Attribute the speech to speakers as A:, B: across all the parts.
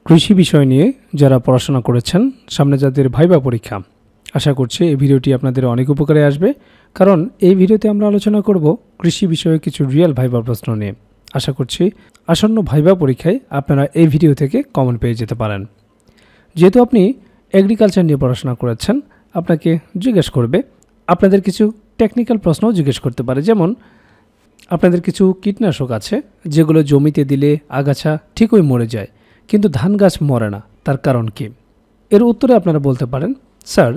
A: কৃষি বিষয় নিয়ে যারা পড়াশোনা করেছেন, সামনে যাদের ভাইবা পরীক্ষা, আশা করছি এই ভিডিওটি আপনাদের অনেক উপকারে আসবে। কারণ এই ভিডিওতে আমরা আলোচনা করব কৃষি বিষয়ে কিছু রিয়েল ভাইবা প্রশ্ন নিয়ে। আশা করছি আসন্ন ভাইবা পরীক্ষায় আপনারা এই ভিডিও থেকে কমন পেয়ে যেতে পারেন। যেহেতু আপনি এগ্রিকালচার নিয়ে পড়াশোনা করেছেন, আপনাকে জিজ্ঞেস করবে, আপনাদের কিছু টেকনিক্যাল প্রশ্নও জিজ্ঞেস করতে পারে। যেমন আপনাদের কিছু কীটনাশক আছে যেগুলো জমিতে দিলে আগাছা ঠিকই মরে যায়, কিন্তু ধান গাছ মরে না, তার কারণ কি? এর উত্তরে আপনারা বলতে পারেন, স্যার,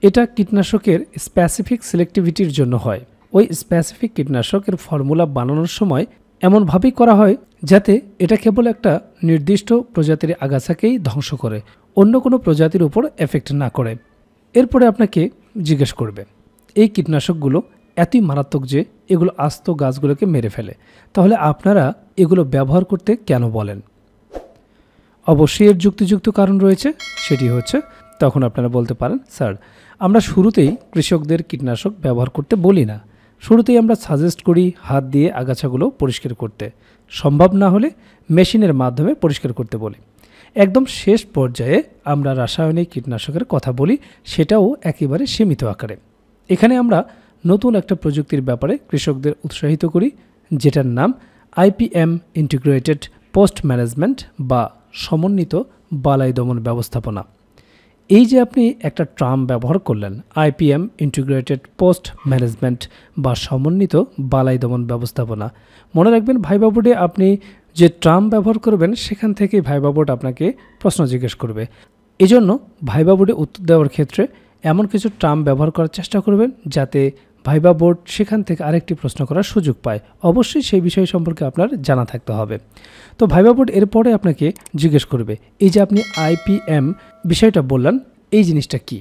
A: এটা কীটনাশকের স্পেসিফিক সিলেক্টিভিটির জন্য হয়। ওই স্পেসিফিক কীটনাশকের ফর্মুলা বানানোর সময় এমনভাবেই করা হয় যাতে এটা কেবল একটা নির্দিষ্ট প্রজাতির আগাছাকেই ধ্বংস করে, অন্য কোনো প্রজাতির উপর এফেক্ট না করে। এরপরে আপনাকে জিজ্ঞেস করবে, এই কীটনাশকগুলো এতই মারাত্মক যে এগুলো আস্ত গাছগুলোকে মেরে ফেলে, তাহলে আপনারা এগুলো ব্যবহার করতে কেন বলেন? অবশ্যই এর যুক্তিযুক্ত কারণ রয়েছে, সেটি হচ্ছে তখন আপনারা বলতে পারেন, স্যার, আমরা শুরুতেই কৃষকদের কীটনাশক ব্যবহার করতে বলি না। শুরুতেই আমরা সাজেস্ট করি হাত দিয়ে আগাছাগুলো পরিষ্কার করতে, সম্ভব না হলে মেশিনের মাধ্যমে পরিষ্কার করতে বলি। একদম শেষ পর্যায়ে আমরা রাসায়নিক কীটনাশকের কথা বলি, সেটাও একেবারে সীমিত আকারে। এখানে আমরা নতুন একটা প্রযুক্তির ব্যাপারে কৃষকদের উৎসাহিত করি, যেটার নাম আইপিএম ইন্টিগ্রেটেড পোস্ট ম্যানেজমেন্ট বা সমন্বিত বালাই দমন ব্যবস্থাপনা। এই যে আপনি একটা ট্রাম ব্যবহার করলেন, আইপিএম ইন্টিগ্রেটেড পোস্ট ম্যানেজমেন্ট বা সমন্বিত বালাই দমন ব্যবস্থাপনা, মনে রাখবেন ভাইবা বোর্ডে আপনি যে ট্রাম ব্যবহার করবেন সেখান থেকেই ভাইবা বোর্ড আপনাকে প্রশ্ন জিজ্ঞেস করবে। এজন্য ভাইবা বোর্ডে উত্তর দেওয়ার ক্ষেত্রে এমন কিছু ট্রাম ব্যবহার করার চেষ্টা করবেন যাতে ভাইবা বোর্ড সেখান থেকে আরেকটি প্রশ্ন করার সুযোগ পায়। অবশ্যই সেই বিষয় সম্পর্কে আপনার জানা থাকতে হবে। তো ভাইবা বোর্ড এরপরে আপনাকে জিজ্ঞেস করবে, এই যে আপনি আইপিএম বিষয়টা বললেন, এই জিনিসটা কি?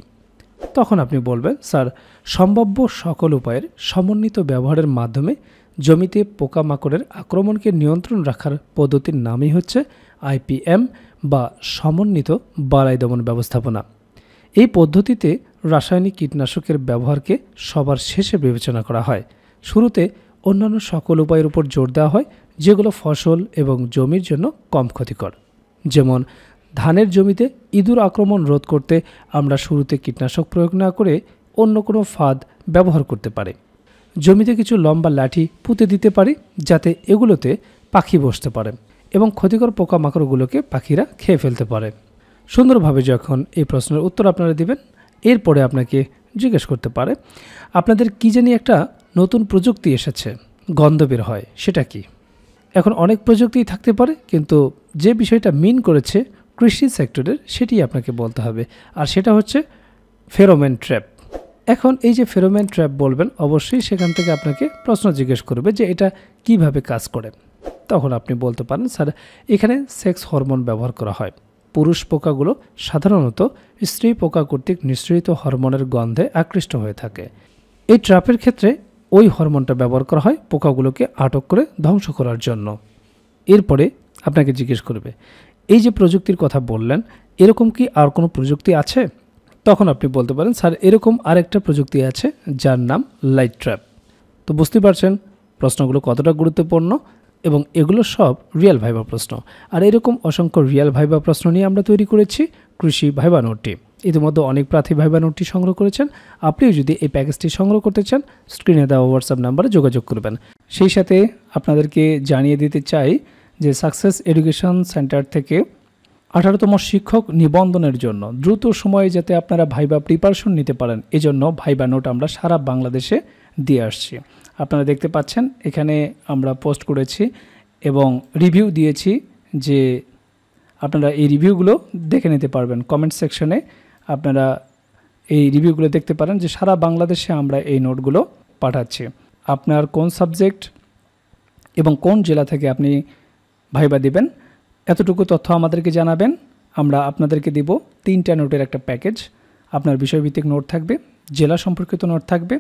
A: তখন আপনি বলবেন, স্যার, সম্ভাব্য সকল উপায়ের সমন্বিত ব্যবহারের মাধ্যমে জমিতে পোকামাকড়ের আক্রমণকে নিয়ন্ত্রণ রাখার পদ্ধতির নামই হচ্ছে আইপিএম বা সমন্বিত বালাই দমন ব্যবস্থাপনা। এই পদ্ধতিতে রাসায়নিক কীটনাশকের ব্যবহারকে সবার শেষে বিবেচনা করা হয়। শুরুতে অন্যান্য সকল উপায়ের উপর জোর দেওয়া হয় যেগুলো ফসল এবং জমির জন্য কম ক্ষতিকর। যেমন ধানের জমিতে ইঁদুর আক্রমণ রোধ করতে আমরা শুরুতে কীটনাশক প্রয়োগ না করে অন্য কোনো ফাঁদ ব্যবহার করতে পারি। জমিতে কিছু লম্বা লাঠি পুঁতে দিতে পারি যাতে এগুলোতে পাখি বসতে পারে এবং ক্ষতিকর পোকামাকড়গুলোকে পাখিরা খেয়ে ফেলতে পারে। সুন্দরভাবে যখন এই প্রশ্নের উত্তর আপনারা দিবেন, এরপরে আপনাকে জিজ্ঞেস করতে পারে, আপনাদের কি জানি একটা নতুন প্রযুক্তি এসেছে, গন্ধ বের হয়, সেটা কি? এখন অনেক প্রযুক্তিই থাকতে পারে, কিন্তু যে বিষয়টা মিন করেছে কৃষি সেক্টরের সেটি আপনাকে বলতে হবে, আর সেটা হচ্ছে ফেরোমেন ট্র্যাপ। এখন এই যে ফেরোমেন ট্র্যাপ বলবেন, অবশ্যই সেখান থেকে আপনাকে প্রশ্ন জিজ্ঞেস করবে যে এটা কিভাবে কাজ করে। তখন আপনি বলতে পারেন, স্যার, এখানে সেক্স হরমোন ব্যবহার করা হয়। পুরুষ পোকাগুলো সাধারণত স্ত্রী পোকা কর্তৃক নিঃসৃত হরমোনের গন্ধে আকৃষ্ট হয়ে থাকে। এই ট্র্যাপের ক্ষেত্রে ওই হরমোনটা ব্যবহার করা হয় পোকাগুলোকে আটক করে ধ্বংস করার জন্য। এরপরে আপনাকে জিজ্ঞেস করবে, এই যে প্রযুক্তির কথা বললেন, এরকম কি আর কোনো প্রযুক্তি আছে? তখন আপনি বলতে পারেন, স্যার, এরকম আরেকটা প্রযুক্তি আছে যার নাম লাইট ট্র্যাপ। তো বুঝতে পারছেন প্রশ্নগুলো কতটা গুরুত্বপূর্ণ, এবং এগুলো সব রিয়েল ভাইবা প্রশ্ন। আর এরকম অসংখ্য রিয়েল ভাইবা প্রশ্ন নিয়ে আমরা তৈরি করেছি কৃষি ভাইবা নোটটি। ইতিমধ্যে অনেক প্রার্থী ভাইবা নোটটি সংগ্রহ করেছেন। আপনিও যদি এই প্যাকেজটি সংগ্রহ করতে চান, স্ক্রিনে দেওয়া হোয়াটসঅ্যাপ নাম্বারে যোগাযোগ করবেন। সেই সাথে আপনাদেরকে জানিয়ে দিতে চাই যে সাকসেস এডুকেশন সেন্টার থেকে 18তম শিক্ষক নিবন্ধনের জন্য দ্রুত সময়ে যাতে আপনারা ভাইবা প্রিপারেশন নিতে পারেন, এজন্য ভাইবা নোট আমরা সারা বাংলাদেশে দিয়ে আসছি। আপনারা দেখতে পাচ্ছেন এখানে আমরা পোস্ট করেছি এবং রিভিউ দিয়েছি, যে আপনারা এই রিভিউগুলো দেখে নিতে পারবেন। কমেন্ট সেকশনে আপনারা এই রিভিউগুলো দেখতে পারেন যে সারা বাংলাদেশে আমরা এই নোটগুলো পাঠাচ্ছি। আপনার কোন সাবজেক্ট এবং কোন জেলা থেকে আপনি ভাইবা দিবেন, এতটুকু তথ্য আমাদেরকে জানাবেন। আমরা আপনাদেরকে দিব 3টা নোটের একটা প্যাকেজ। আপনার বিষয়ভিত্তিক নোট থাকবে, জেলা সম্পর্কিত নোট থাকবে,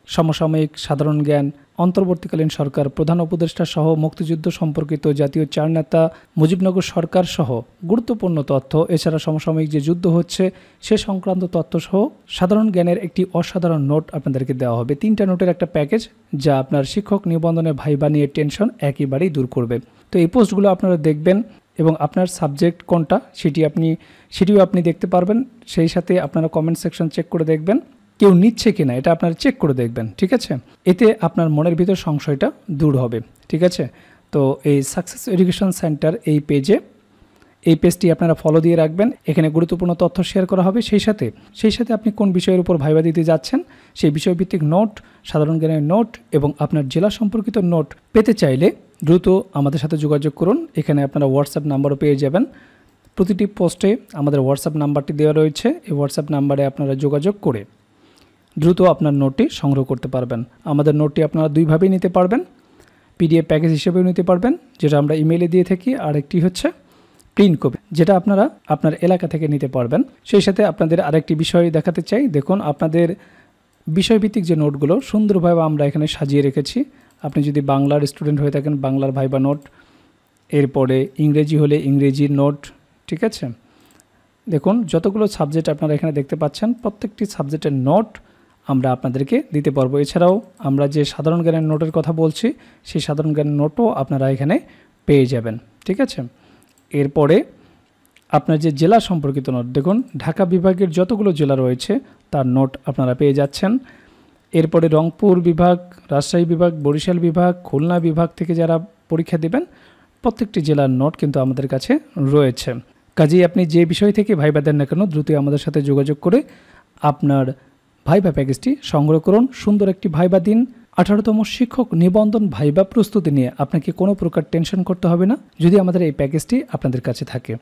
A: সমসাময়িক সাধারণ জ্ঞান, অন্তর্বর্তীকালীন সরকার, প্রধান উপদেষ্টা সহ মুক্তিযুদ্ধ সম্পর্কিত জাতীয় চার নেতা, মুজিবনগর সরকার সহ গুরুত্বপূর্ণ তথ্য, এছাড়া সমসাময়িক যে যুদ্ধ হচ্ছে সে সংক্রান্ত তথ্য সহ সাধারণ জ্ঞানের একটি অসাধারণ নোট আপনাদেরকে দেওয়া হবে। 3টা নোটের একটা প্যাকেজ যা আপনার শিক্ষক নিবন্ধনে ভাইবা নিয়ে টেনশন একেবারেই দূর করবে। তো এই পোস্টগুলো আপনারা দেখবেন এবং আপনার সাবজেক্ট কোনটা সেটিও আপনি দেখতে পারবেন। সেই সাথে আপনারা কমেন্ট সেকশন চেক করে দেখবেন কেউ নিচ্ছে কিনা, এটা আপনারা চেক করে দেখবেন, ঠিক আছে। এতে আপনার মনের ভিতর সংশয়টা দূর হবে, ঠিক আছে। তো এই সাকসেস এডুকেশন সেন্টার এই পেজটি আপনারা ফলো দিয়ে রাখবেন। এখানে গুরুত্বপূর্ণ তথ্য শেয়ার করা হবে। সেই সাথে আপনি কোন বিষয়ের উপর ভাইবা দিতে যাচ্ছেন সেই বিষয়ভিত্তিক নোট, সাধারণ জ্ঞানের নোট এবং আপনার জেলা সম্পর্কিত নোট পেতে চাইলে দ্রুত আমাদের সাথে যোগাযোগ করুন। এখানে আপনারা হোয়াটসঅ্যাপ নাম্বারও পেয়ে যাবেন। প্রতিটি পোস্টে আমাদের হোয়াটসঅ্যাপ নাম্বারটি দেওয়া রয়েছে। এই হোয়াটসঅ্যাপ নাম্বারে আপনারা যোগাযোগ করে দ্রুত আপনার নোটটি সংগ্রহ করতে পারবেন। আমাদের নোটটি আপনারা দুইভাবেই নিতে পারবেন, পিডিএফ প্যাকেজ হিসেবেও নিতে পারবেন, যেটা আমরা ইমেইলে দিয়ে থাকি, আর একটি হচ্ছে প্রিন্ট কপি, যেটা আপনারা আপনার এলাকা থেকে নিতে পারবেন। সেই সাথে আপনাদের আরেকটি বিষয় দেখাতে চাই। দেখুন, আপনাদের বিষয়ভিত্তিক যে নোটগুলো সুন্দরভাবে আমরা এখানে সাজিয়ে রেখেছি। আপনি যদি বাংলার স্টুডেন্ট হয়ে থাকেন, বাংলার ভাইবা নোট, এরপরে ইংরেজি হলে ইংরেজির নোট, ঠিক আছে। দেখুন, যতগুলো সাবজেক্ট আপনারা এখানে দেখতে পাচ্ছেন প্রত্যেকটি সাবজেক্টের নোট আমরা আপনাদেরকে দিতে পারবো। এছাড়াও আমরা যে সাধারণ জ্ঞানের নোটের কথা বলছি সেই সাধারণ জ্ঞানের নোটও আপনারা এখানে পেয়ে যাবেন, ঠিক আছে। এরপরে আপনার যে জেলা সম্পর্কিত নোট, দেখুন ঢাকা বিভাগের যতগুলো জেলা রয়েছে তার নোট আপনারা পেয়ে যাচ্ছেন। এরপরে রংপুর বিভাগ, রাজশাহী বিভাগ, বরিশাল বিভাগ, খুলনা বিভাগ থেকে যারা পরীক্ষা দেবেন প্রত্যেকটি জেলার নোট কিন্তু আমাদের কাছে রয়েছে। কাজেই আপনি যে বিষয় থেকে ভাইবা দেন না কেন দ্রুত আমাদের সাথে যোগাযোগ করে আপনার ভাইবা প্যাকেজটি সংগ্রহ করুন। সুন্দর একটি ভাইবা দিন। 18তম শিক্ষক নিবন্ধন ভাইবা প্রস্তুতি নিয়ে আপনাকে কোনো প্রকার টেনশন করতে হবে না যদি আমাদের এই প্যাকেজটি আপনাদের কাছে থাকে।